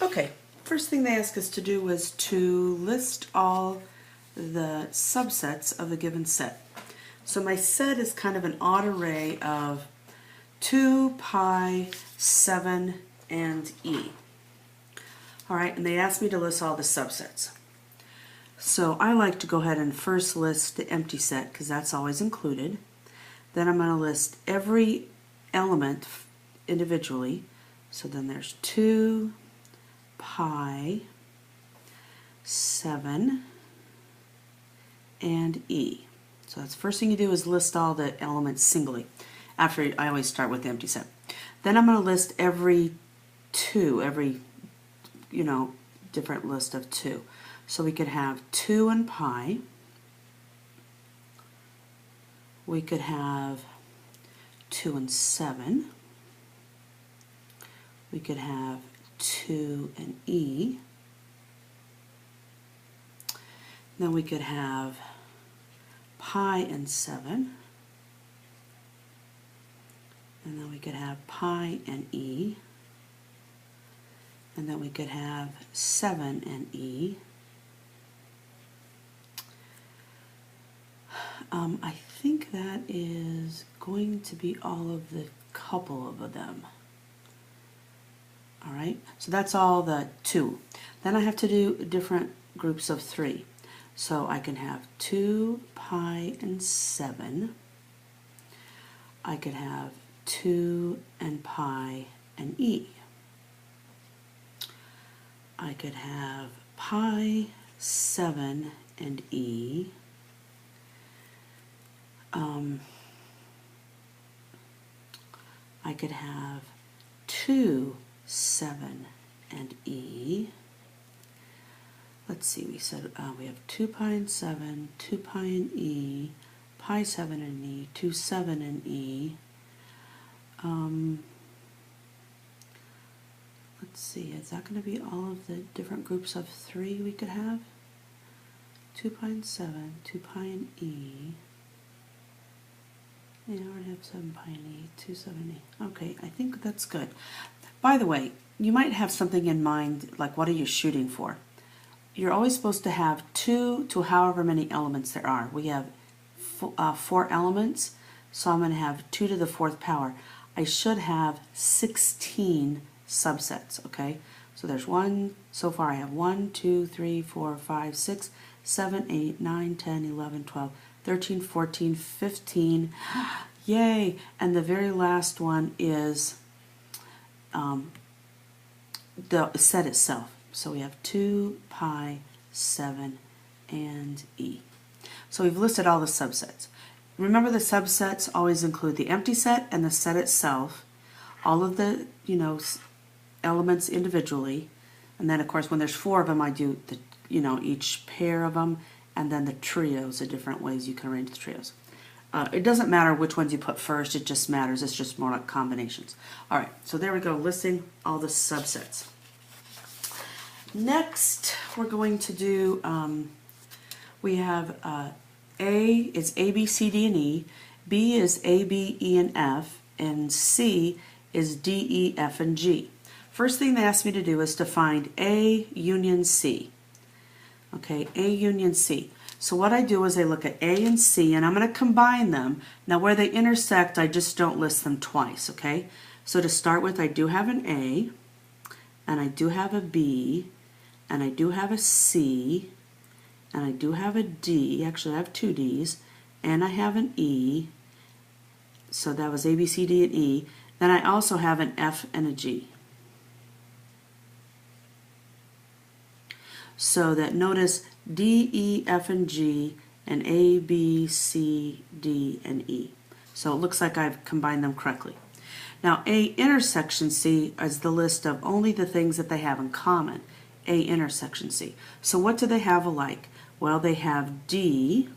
Okay, first thing they asked us to do was to list all the subsets of a given set. So my set is kind of an odd array of 2, pi, 7, and e. All right, and they asked me to list all the subsets. So I like to go ahead and first list the empty set because that's always included. Then I'm going to list every element individually. So then there's 2, pi, 7, and e. So that's the first thing you do is list all the elements singly. After I always start with the empty set. Then I'm going to list every different list of 2. So we could have 2 and pi. We could have 2 and 7. We could have 2 and e. Then we could have pi and 7. And then we could have pi and e. And then we could have 7 and e. I think that is going to be all of the couple of them. All right, so that's all the 2. Then I have to do different groups of 3. So I can have 2, pi, and 7. I could have 2 and pi and e. I could have pi, 7, and e. I could have 2, 7, and e. Let's see, we said we have 2 pi and 7, 2 pi and e, pi 7 and e, 2, 7 and e. Let's see, is that going to be all of the different groups of 3 we could have? 2 pi and 7, 2 pi and e. Yeah, I already have 7 pi and e, 2, 7, e. Okay, I think that's good. By the way, you might have something in mind, like what are you shooting for? You're always supposed to have 2 to however many elements there are. We have 4 elements, so I'm going to have 2 to the 4th power. I should have 16 subsets, okay? So there's so far I have 1, 2, 3, 4, 5, 6, 7, 8, 9, 10, 11, 12, 13, 14, 15. Yay! And the very last one is the set itself. So we have 2, pi, 7, and e. So we've listed all the subsets. Remember, the subsets always include the empty set and the set itself, all of the elements individually, and then of course when there's 4 of them I do the each pair of them, and then the trios, the different ways you can arrange the trios. It doesn't matter which ones you put first, it just matters, it's just more like combinations. Alright, so there we go, listing all the subsets. Next, we're going to do, we have A is A, B, C, D, and E, B is A, B, E, and F, and C is D, E, F, and G. First thing they asked me to do is to find A union C. Okay, A union C. So what I do is I look at A and C, and I'm going to combine them. Now where they intersect, I just don't list them twice, okay? So to start with, I do have an A, and I do have a B, and I do have a C, and I do have a D. Actually, I have 2 Ds, and I have an E. So that was A, B, C, D, and E. Then I also have an F and a G. So that notice D, E, F, and G, and A, B, C, D, and E. So it looks like I've combined them correctly. Now A intersection C is the list of only the things that they have in common. A intersection C. So what do they have alike? Well, they have D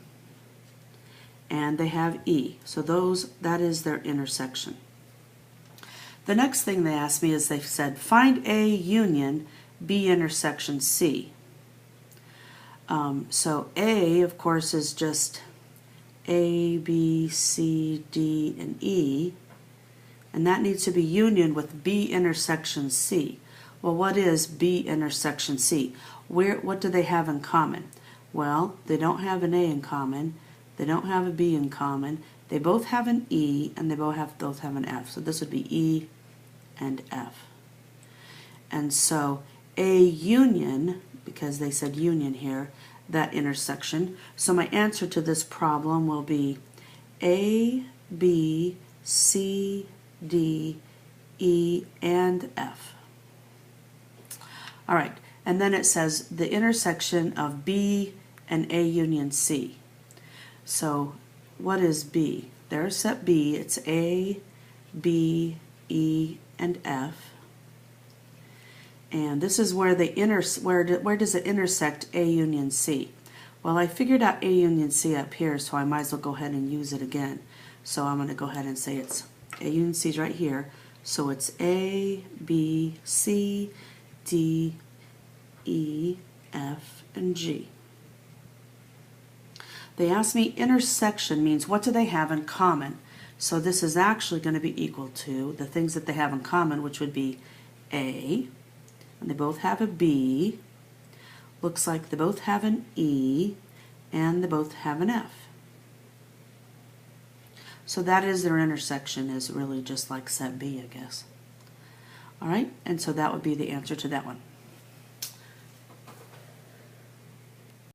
and they have E. So that is their intersection. The next thing they asked me is they said find A union B intersection C. So A, of course, is just A, B, C, D, and E, and that needs to be union with B intersection C. Well, what is B intersection C? What do they have in common? Well, they don't have an A in common, they don't have a B in common, they both have an E, and they both have an F. So this would be E and F. And so A union, because they said union here, that intersection. So my answer to this problem will be A, B, C, D, E, and F. All right, and then it says the intersection of B and A union C. So what is B? There's set B. It's A, B, E, and F. And this is where they where does it intersect A union C? Well, I figured out A union C up here, so I might as well go ahead and use it again. So I'm going to go ahead and say it's A union C is right here. So it's A, B, C, D, E, F, and G. They asked me intersection means what do they have in common? So this is actually going to be equal to the things that they have in common, which would be A, and they both have a B, looks like they both have an E, and they both have an F. So that is their intersection, is really just like set B, I guess. All right, and so that would be the answer to that one.